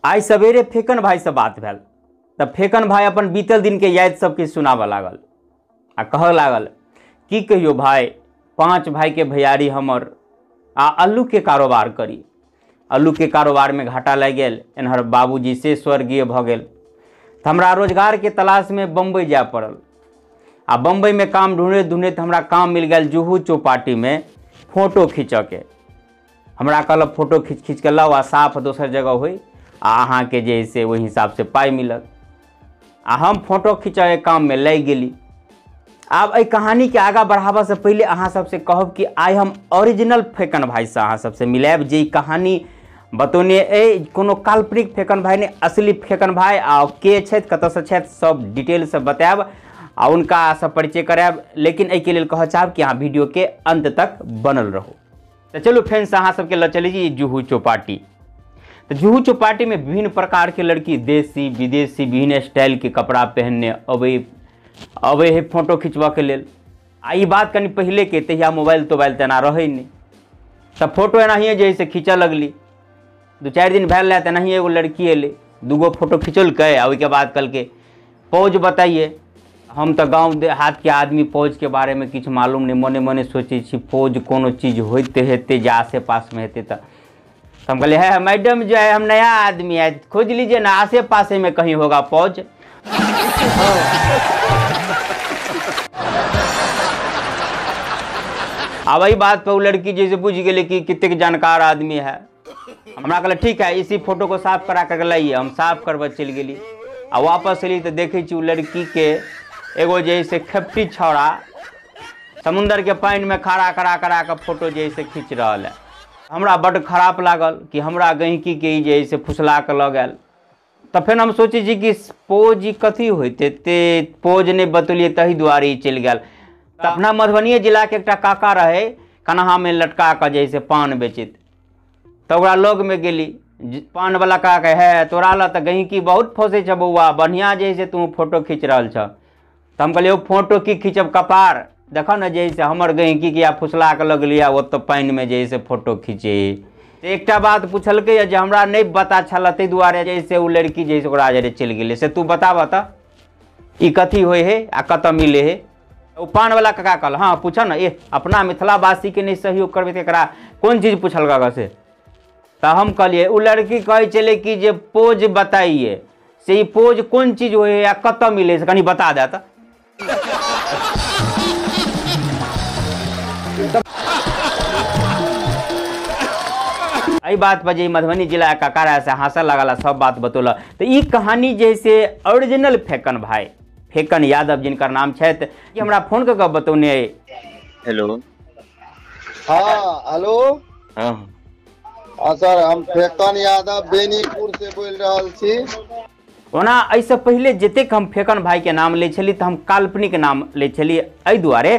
आई सवेरे फेकन भाई से बात भेल तब फेकन भाई अपन बीतल दिन के याद सबके सुनाबऽ लागल आ कह लागल की कहियो भाई, 5 भाई के भैयारी हमर आ अल्लू के कारोबार करी। अल्लू के कारोबार में घाटा लग गेल, एनहर बाबूजी से स्वर्गीय भ गेल तो हमरा रोजगार के तलाश में बम्बई जाय पड़ल। आ बम्बई में काम ढूंढे ढूंढे हमरा काम मिल गया जुहू चौपाटी में फोटो खींच के। हमरा कहल फोटो खींच के लाओ आ साफ दोसर जगह हुई आ अहाँ के जे से वही हिसाब से पाई मिलत। आ हम फोटो खींचे के काम में लग गेली। आब एहि कहानी के आगा बढ़ाबा से पहले अहाँ सबसे कहब कि आई हम ओरिजिनल फेकन भाई से अहाँ सबसे मिलाब जे कहानी बतौने कोनो काल्पनिक फेकन भाई ने असली फेकन भाई आ के छथि कतऽ से छथि सब डिटेल से बतायब आ उनका से परिचय करायब। लेकिन एहि के लेल कह चाहब कि अहाँ वीडियो के अंत तक बनल रहो। तो चलू फ्रेंड्स अहाँ सबके ल चली जी जुहू चौपाटी। तो जुहू चौपाटी में विभिन्न प्रकार के लड़की देसी विदेशी विभिन्न स्टाइल के कपड़ा पहनने अबे है फोटो खिंचबा के लेल। आ ई बात कनी पहले के तहिया मोबाइल तोबाइल तेना रहे नहीं, तब फोटो एनाहिए जे से खींच लगली। 2-4 दिन भैल रहे तेनाहिए एगो लड़की एले, 2 फोटो खिंचलकै आ ओइके बाद कहलकै पौज बताइए। हम तो गाँव देहात के आदमी पौज के बारे में किछु मालूम नहीं, मने मने सोचे छी पौज कोनो चीज होते हेते जे आसे पास में हेते। तो हम कहले है मैडम जो है हम नया आदमी है, खोज लीजिए ना आसे पासे में कहीं होगा पौज। अब वही बात पर वो लड़की जैसे बुझ गई कि कितने जानकार आदमी है। हमरा कहले ठीक है इसी फोटो को साफ करा कर लाइए। हम साफ करवा चल गेली आ वापस एली तो देखे छी लड़की के एगो जैसे खेपटी छौड़ा समुंदर के पानी में खड़ा करा के फोटो जैसे खींच रहा है। हमरा बड़ खराब लागल कि हमरा गहिकी के जैसे फुसला के लग गल। तो फिर हम सोचे छी कि पोज कथी होते ते पोज नहीं बतौलिए तही दुआरे चल गल। तो अपना मधुबनी जिला के एक काका रहे कन्हा में लटका के जैसे पान बेचित। तो ओकरा लोग में गेली पान वाला का कहे है तोरा ला तो गहिकी बहुत फंसे छ बउआ, बढ़िया जैसे तू फोटो खींच रहा छ। तो हम कहलिए फोटो की खींचब कपार देखो न जैसे हमर गहिकी के या फुसला के लग लिया वो तो पानी में जैसे फोटो खींचे। एक बात पूछलकै जे हमरा नहीं बता छल तै दुआरे जैसे वो लड़की जैसे ओकरा जरे चल गेले। से तू बताब त ई कथी होय है आ कत मिले है। वो पान वाला काका कहल हाँ पूछ न ए अपना मिथिलावासी के नहीं सहयोग करबे तकरा कौन चीज पूछल गा से। तो हम कहलिए वो लड़की कहे चले कि जे पोज बताइए से ई पोज कौन चीज होय है आ कत मिले से कनी बता दे। आई बात पर जे मधुबनी जिला का कारा से हंसल लगला सब बात बतौल। तो ई कहानी जैसे ओरिजिनल फेकन भाई फेकन यादव जिनकर नाम छथि कि हमरा फोन करके बतौने। हेलो हाँ हेलो हाँ सर हम फेकन यादव बेनीपुर से बोल रहल छी। ओना ऐसे पहले जतेक हम फेकन भाई के नाम ले छली तो हम काल्पनिक नाम ले छली एहि दुआरे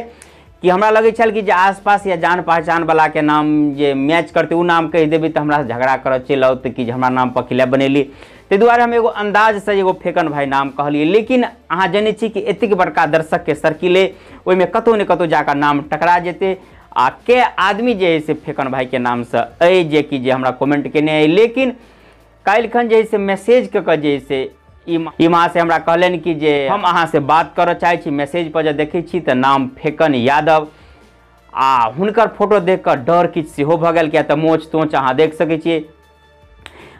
कि हमरा लगे छल कि जे आसपास या जान पहचान वाला के नाम जे मैच करते वो नाम कह देवी तो हमरा झगड़ा कर चल आउत कि हमरा नाम पर किला बनेली। ताहि दुआरे हम एगो अंदाज से एगो फेकन भाई नाम कहलिए। लेकिन अहाँ जाने छी कि एतेक बड़का दर्शक के सर्किले ओहिमे कतौ ने कतौ जाकर नाम टकरा जेते आ के आदमी जे है से फेकन भाई के नाम से अइ जे कि जे हमरा कमेंट केने अइ। लेकिन काल्हिखन जे से मैसेज के जे से ई माँ से हमरा कहलन कि जे हम अहाँ से बात करऽ चाहे छी। मैसेज पर जब देखे छी तो नाम फेकन यादव आ हुनकर फोटो देख कर डर किछु सेहो भऽ गेल, किया तऽ मोच तोच अहाँ देख सकै छियै।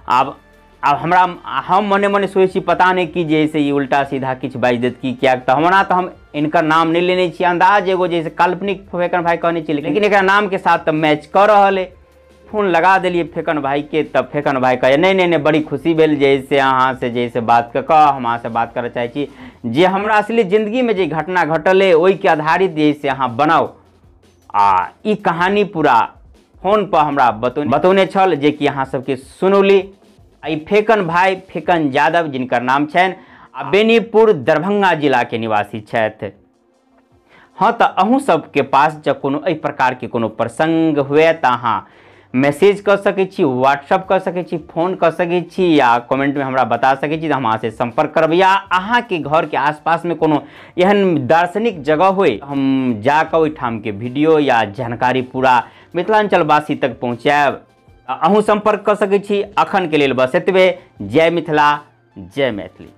आब हमरा हम मने मने सोचै छी पता नहीं कि जैसे ई उल्टा सीधा किछु बाजि देत कि किया तऽ हमरा तऽ हम इनकर नाम नहीं लेने छी। अंदाज एगो जैसे काल्पनिक फेकन भाई कहने छी लेकिन एकरा नाम के साथ तो मैच कर रहा है। फोन लगा दिलिए फेकन भाई के तब फेकन भाई कहे नहीं बड़ी खुशी भेल जैसे अहाँ से जैसे बात कऽ हम अहाँ से बात करऽ चाहे छी जे हमरा असली जिंदगी में जे घटना घटल है ओहि के आधारित जैसे अहाँ बनाओ आ ई कहानी पूरा फोन पर हमरा बतौने छल जे कि अहाँ सबके सुनौली। ई फेकन भाई फेकन यादव जिनकर नाम छनि आ बेनीपुर दरभंगा जिला के निवासी छथि। हाँ तो अहूँ सबके पास जब कोनो एहि प्रकार के कोनो प्रसंग हुए तो अहाँ मैसेज कर सकै छी, व्हाट्सअप कर सकै छी, फोन कर सकै छी या कमेंट में हमरा बता सकै छी तो हम अहाँ से संपर्क करब। या अहाँ के घर के आसपास में कोनो एहन दार्शनिक जगह होय हम जाकर ओहिठाम के वीडियो या जानकारी पूरा मिथिलांचल वासी तक पहुँचाएब। अहूँ संपर्क कर सकै छी। अखन के लेल बस एतबे। जय मिथिला, जय मैथिली।